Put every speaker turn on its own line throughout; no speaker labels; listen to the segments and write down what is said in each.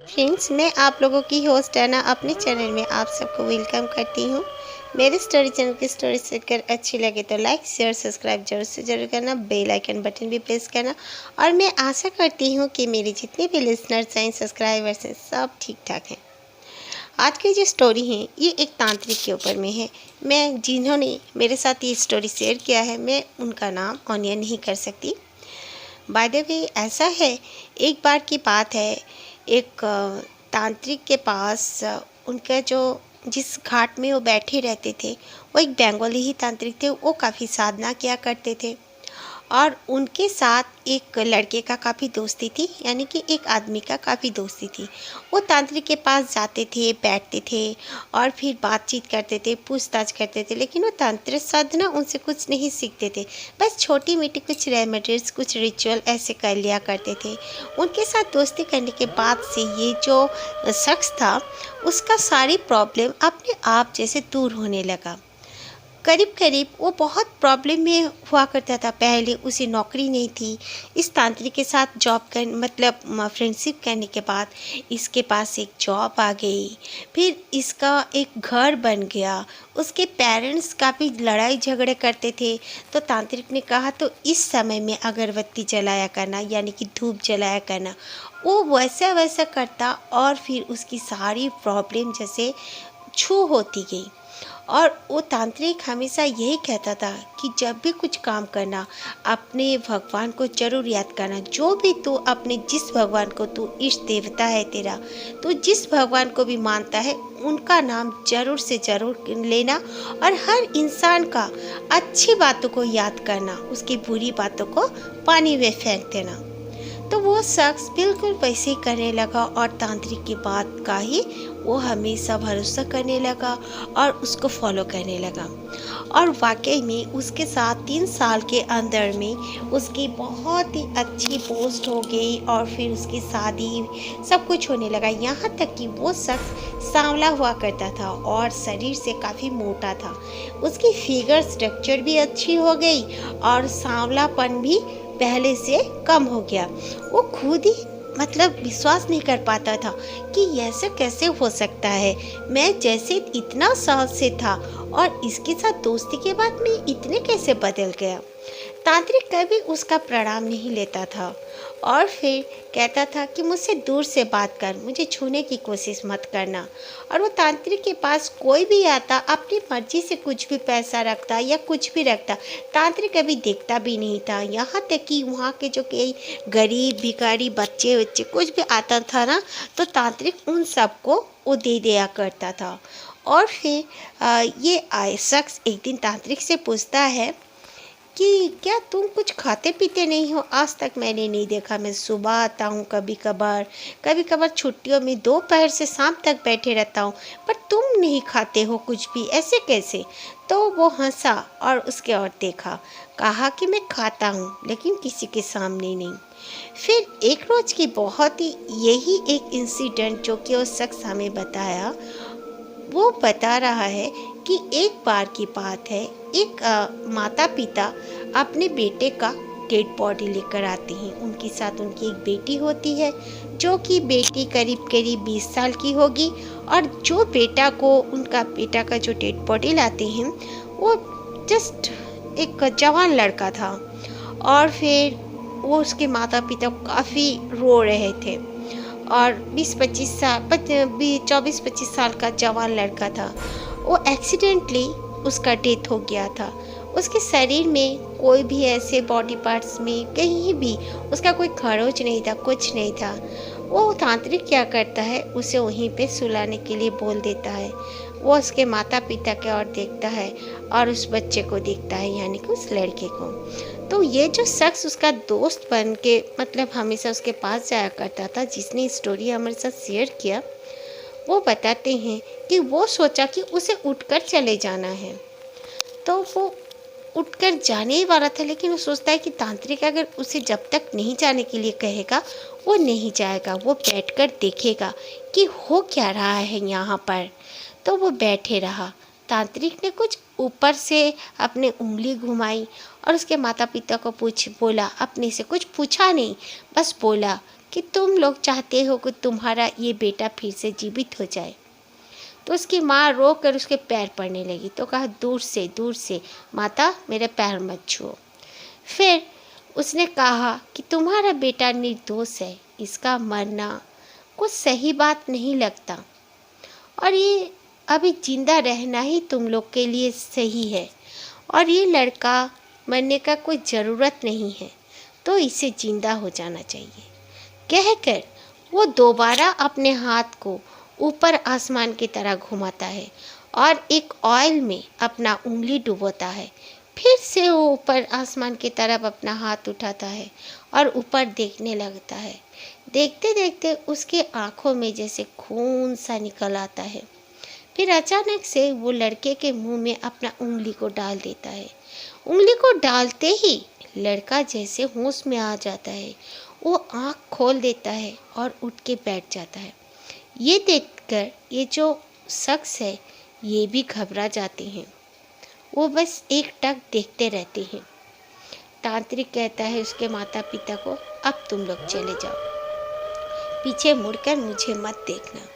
Friends, मैं आप लोगों की होस्ट है ना अपने चैनल में आप सबको वेलकम करती हूँ। मेरे स्टोरी चैनल की स्टोरी सुनकर अच्छी लगे तो लाइक शेयर सब्सक्राइब जरूर से जरूर करना, बेल आइकन बटन भी प्रेस करना। और मैं आशा करती हूँ कि मेरे जितने भी लिसनर्स हैं, सब्सक्राइबर्स हैं, सब ठीक ठाक हैं। आज की जो स्टोरी है ये एक तांत्रिक के ऊपर में है। मैं जिन्होंने मेरे साथ ये स्टोरी शेयर किया है, मैं उनका नाम ऑनियन नहीं कर सकती। बाय द वे ऐसा है, एक बार की बात है, एक तांत्रिक के पास उनका जो जिस घाट में वो बैठे रहते थे वो एक बंगाली ही तांत्रिक थे। वो काफ़ी साधना किया करते थे और उनके साथ एक लड़के का काफ़ी दोस्ती थी, यानी कि एक आदमी का काफ़ी दोस्ती थी। वो तांत्रिक के पास जाते थे, बैठते थे और फिर बातचीत करते थे, पूछताछ करते थे, लेकिन वो तांत्रिक साधना उनसे कुछ नहीं सीखते थे। बस छोटी मोटी कुछ रेमेडीज, कुछ रिचुअल ऐसे कर लिया करते थे। उनके साथ दोस्ती करने के बाद से ये जो शख्स था उसका सारी प्रॉब्लम अपने आप जैसे दूर होने लगा। करीब करीब वो बहुत प्रॉब्लम में हुआ करता था। पहले उसे नौकरी नहीं थी। इस तांत्रिक के साथ जॉब कर मतलब फ्रेंडशिप करने के बाद इसके पास एक जॉब आ गई, फिर इसका एक घर बन गया। उसके पेरेंट्स काफ़ी लड़ाई झगड़े करते थे, तो तांत्रिक ने कहा तो इस समय में अगरबत्ती जलाया करना, यानी कि धूप जलाया करना। वो वैसा वैसा करता और फिर उसकी सारी प्रॉब्लम जैसे छू होती गई। और वो तांत्रिक हमेशा यही कहता था कि जब भी कुछ काम करना अपने भगवान को जरूर याद करना। जो भी तू अपने जिस भगवान को तू इष्ट देवता है तेरा, तो जिस भगवान को भी मानता है उनका नाम जरूर से जरूर लेना और हर इंसान का अच्छी बातों को याद करना, उसकी बुरी बातों को पानी में फेंक देना। तो वो शख्स बिल्कुल वैसे ही करने लगा और तांत्रिक की बात का ही वो हमेशा भरोसा करने लगा और उसको फॉलो करने लगा। और वाकई में उसके साथ 3 साल के अंदर में उसकी बहुत ही अच्छी पोस्ट हो गई और फिर उसकी शादी सब कुछ होने लगा। यहाँ तक कि वो शख्स सांवला हुआ करता था और शरीर से काफ़ी मोटा था। उसकी फिगर स्ट्रक्चर भी अच्छी हो गई और सांवलापन भी पहले से कम हो गया। वो खुद ही मतलब विश्वास नहीं कर पाता था कि ऐसा कैसे हो सकता है। मैं जैसे इतना साल से था और इसके साथ दोस्ती के बाद मैं इतने कैसे बदल गया। तांत्रिक कभी उसका प्रणाम नहीं लेता था और फिर कहता था कि मुझसे दूर से बात कर, मुझे छूने की कोशिश मत करना। और वो तांत्रिक के पास कोई भी आता अपनी मर्जी से कुछ भी पैसा रखता या कुछ भी रखता, तांत्रिक कभी देखता भी नहीं था। यहाँ तक कि वहाँ के जो कई गरीब भिखारी बच्चे बच्चे कुछ भी आता था ना, तो तांत्रिक उन सबको वो दे दिया करता था। और फिर ये शख्स एक दिन तांत्रिक से पूछता है कि क्या तुम कुछ खाते पीते नहीं हो? आज तक मैंने नहीं देखा। मैं सुबह आता हूँ कभी कभार छुट्टियों में दोपहर से शाम तक बैठे रहता हूँ, पर तुम नहीं खाते हो कुछ भी, ऐसे कैसे? तो वो हंसा और उसके और देखा, कहा कि मैं खाता हूँ लेकिन किसी के सामने नहीं। फिर एक रोज की बहुत ही यही एक इंसिडेंट जो कि उस शख्स हमें बताया, वो बता रहा है कि एक बार की बात है, एक माता पिता अपने बेटे का डेड बॉडी लेकर आते हैं। उनके साथ उनकी एक बेटी होती है, जो कि बेटी करीब करीब 20 साल की होगी और जो बेटा को उनका बेटा का जो डेड बॉडी लाते हैं वो जस्ट एक जवान लड़का था। और फिर वो उसके माता पिता काफ़ी रो रहे थे और 24-25 साल का जवान लड़का था। वो एक्सीडेंटली उसका डेथ हो गया था। उसके शरीर में कोई भी ऐसे बॉडी पार्ट्स में कहीं भी उसका कोई खरोच नहीं था, कुछ नहीं था। वो तांत्रिक क्या करता है, उसे वहीं पे सुलाने के लिए बोल देता है। वो उसके माता पिता के ओर देखता है और उस बच्चे को देखता है, यानी कि उस लड़के को। तो ये जो शख्स उसका दोस्त बन के मतलब हमेशा उसके पास जाया करता था, जिसने स्टोरी हमारे साथ शेयर किया, वो बताते हैं कि वो सोचा कि उसे उठकर चले जाना है। तो वो उठकर जाने ही वाला था, लेकिन वो सोचता है कि तांत्रिक अगर उसे जब तक नहीं जाने के लिए कहेगा वो नहीं जाएगा। वो बैठकर देखेगा कि हो क्या रहा है यहाँ पर। तो वो बैठे रहा। तांत्रिक ने कुछ ऊपर से अपने उंगली घुमाई और उसके माता पिता को बोला, अपने से कुछ पूछा नहीं, बस बोला कि तुम लोग चाहते हो कि तुम्हारा ये बेटा फिर से जीवित हो जाए। तो उसकी माँ रो कर उसके पैर पड़ने लगी, तो कहा दूर से माता मेरे पैर मत छुओ। फिर उसने कहा कि तुम्हारा बेटा निर्दोष है, इसका मरना कुछ सही बात नहीं लगता और ये अभी जिंदा रहना ही तुम लोग के लिए सही है और ये लड़का मरने का कोई ज़रूरत नहीं है, तो इसे जिंदा हो जाना चाहिए। कहकर वो दोबारा अपने हाथ को ऊपर आसमान की तरह घुमाता है और एक ऑयल में अपना उंगली डुबोता है। फिर से वो ऊपर आसमान की तरफ अपना हाथ उठाता है और ऊपर देखने लगता है। देखते देखते उसके आँखों में जैसे खून सा निकल आता है। फिर अचानक से वो लड़के के मुंह में अपना उंगली को डाल देता है। उंगली को डालते ही लड़का जैसे होश में आ जाता है, वो आँख खोल देता है और उठ के बैठ जाता है। ये देखकर ये जो शख्स है ये भी घबरा जाते हैं, वो बस एक टक देखते रहते हैं। तांत्रिक कहता है उसके माता पिता को, अब तुम लोग चले जाओ, पीछे मुड़कर मुझे मत देखना।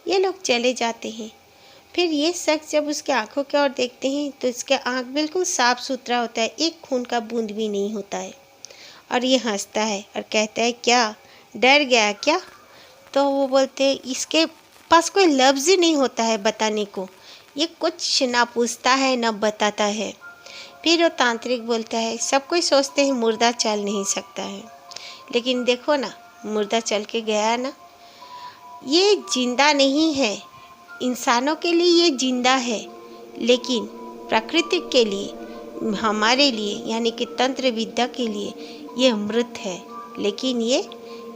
ये लोग चले जाते हैं। फिर ये शख्स जब उसके आंखों की ओर देखते हैं तो इसके आंख बिल्कुल साफ सुथरा होता है, एक खून का बूंद भी नहीं होता है। और ये हंसता है और कहता है क्या डर गया क्या? तो वो बोलते हैं इसके पास कोई लफ्ज़ ही नहीं होता है बताने को, ये कुछ ना पूछता है ना बताता है। फिर वो तांत्रिक बोलता है सब कोई सोचते हैं मुर्दा चल नहीं सकता है, लेकिन देखो ना मुर्दा चल के गया ना, ये जिंदा नहीं है। इंसानों के लिए ये जिंदा है, लेकिन प्रकृति के लिए, हमारे लिए यानी कि तंत्र विद्या के लिए ये मृत है, लेकिन ये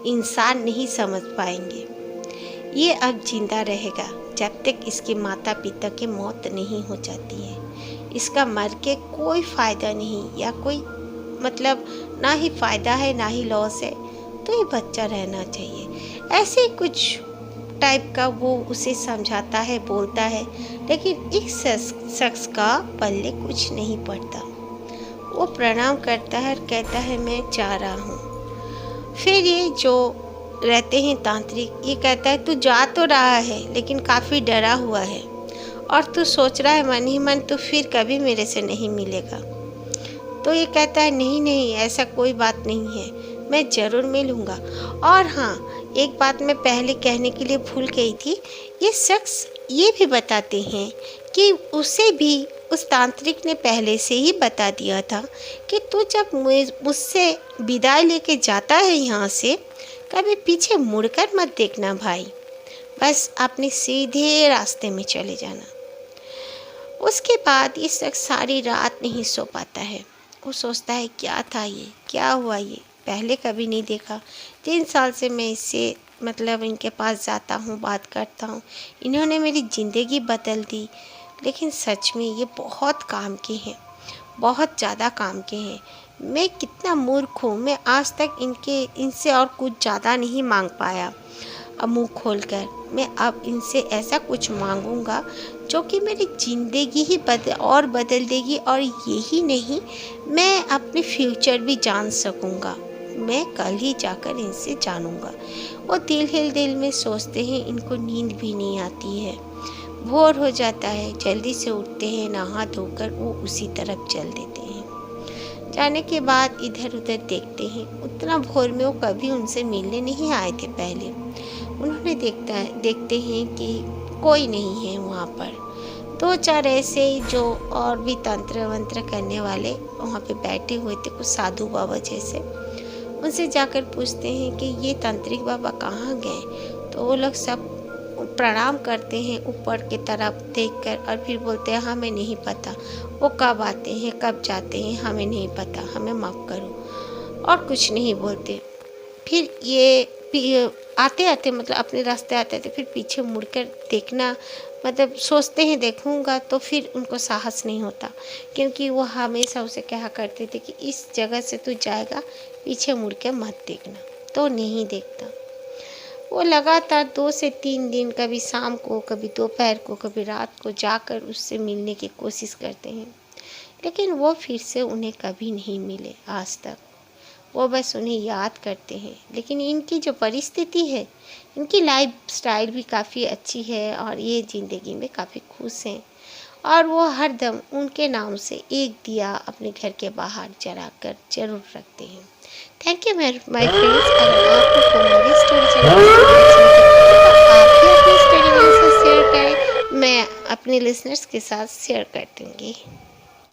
इंसान नहीं समझ पाएंगे। ये अब जिंदा रहेगा जब तक इसके माता पिता की मौत नहीं हो जाती है। इसका मर के कोई फ़ायदा नहीं, या कोई मतलब ना ही फ़ायदा है ना ही लॉस है, तो ये बच्चा रहना चाहिए। ऐसे कुछ टाइप का वो उसे समझाता है, बोलता है, लेकिन इस शख्स का पल्ले कुछ नहीं पड़ता। वो प्रणाम करता है और कहता है मैं जा रहा हूँ। फिर ये जो रहते हैं तांत्रिक, ये कहता है तू जा तो रहा है लेकिन काफ़ी डरा हुआ है और तू सोच रहा है मन ही मन तू फिर कभी मेरे से नहीं मिलेगा। तो ये कहता है नहीं नहीं ऐसा कोई बात नहीं है, मैं ज़रूर मिलूँगा। और हाँ, एक बात मैं पहले कहने के लिए भूल गई थी, ये शख्स ये भी बताते हैं कि उसे भी उस तांत्रिक ने पहले से ही बता दिया था कि तू जब मुझसे विदाई लेके जाता है यहाँ से, कभी पीछे मुड़कर मत देखना भाई, बस अपने सीधे रास्ते में चले जाना। उसके बाद ये शख्स सारी रात नहीं सो पाता है। वो सोचता है क्या था ये, क्या हुआ ये, पहले कभी नहीं देखा। 3 साल से मैं इससे मतलब इनके पास जाता हूँ, बात करता हूँ, इन्होंने मेरी ज़िंदगी बदल दी। लेकिन सच में ये बहुत काम के हैं, बहुत ज़्यादा काम के हैं। मैं कितना मूर्ख हूँ, मैं आज तक इनसे और कुछ ज़्यादा नहीं मांग पाया। अब मुँह खोलकर मैं अब इनसे ऐसा कुछ मांगूंगा जो कि मेरी ज़िंदगी ही बदल देगी, और यही नहीं, मैं अपने फ्यूचर भी जान सकूंगा। मैं कल ही जाकर इनसे जानूंगा। वो दिल में सोचते हैं, इनको नींद भी नहीं आती है, भोर हो जाता है, जल्दी से उठते हैं, नहा धोकर वो उसी तरफ चल देते हैं। जाने के बाद इधर उधर देखते हैं, उतना भोर में वो कभी उनसे मिलने नहीं आए थे पहले। उन्होंने देखते हैं कि कोई नहीं है वहाँ पर। 2-4 ऐसे जो और भी तंत्र वंत्र करने वाले वहाँ पे बैठे हुए थे, कुछ साधु बाबा जैसे। उनसे जाकर पूछते हैं कि ये तांत्रिक बाबा कहाँ गए? तो वो लोग सब प्रणाम करते हैं ऊपर की तरफ देखकर, और फिर बोलते हैं हमें नहीं पता वो कब आते हैं कब जाते हैं, हमें नहीं पता, हमें माफ़ करो, और कुछ नहीं बोलते। फिर ये आते आते मतलब अपने रास्ते आते थे, फिर पीछे मुड़कर देखना मतलब सोचते हैं देखूंगा, तो फिर उनको साहस नहीं होता, क्योंकि वो हमेशा उसे कहा करते थे कि इस जगह से तू जाएगा, पीछे मुड़ के मत देखना। तो नहीं देखता। वो लगातार 2 से 3 दिन, कभी शाम को, कभी दोपहर को, कभी रात को जाकर उससे मिलने की कोशिश करते हैं, लेकिन वो फिर से उन्हें कभी नहीं मिले आज तक। वो बस उन्हें याद करते हैं। लेकिन इनकी जो परिस्थिति है, इनकी लाइफ स्टाइल भी काफ़ी अच्छी है और ये ज़िंदगी में काफ़ी खुश हैं। और वो हरदम उनके नाम से एक दिया अपने घर के बाहर जलाकर ज़रूर रखते हैं। Thank you my friends. अगर आप लोग को मेरी स्टोरी चैनल की स्टोरी अच्छी लगी तो आप भी अपनी स्टोरी मेरे साथ शेयर करें, मैं अपने लिसनर्स के साथ शेयर कर दूँगी।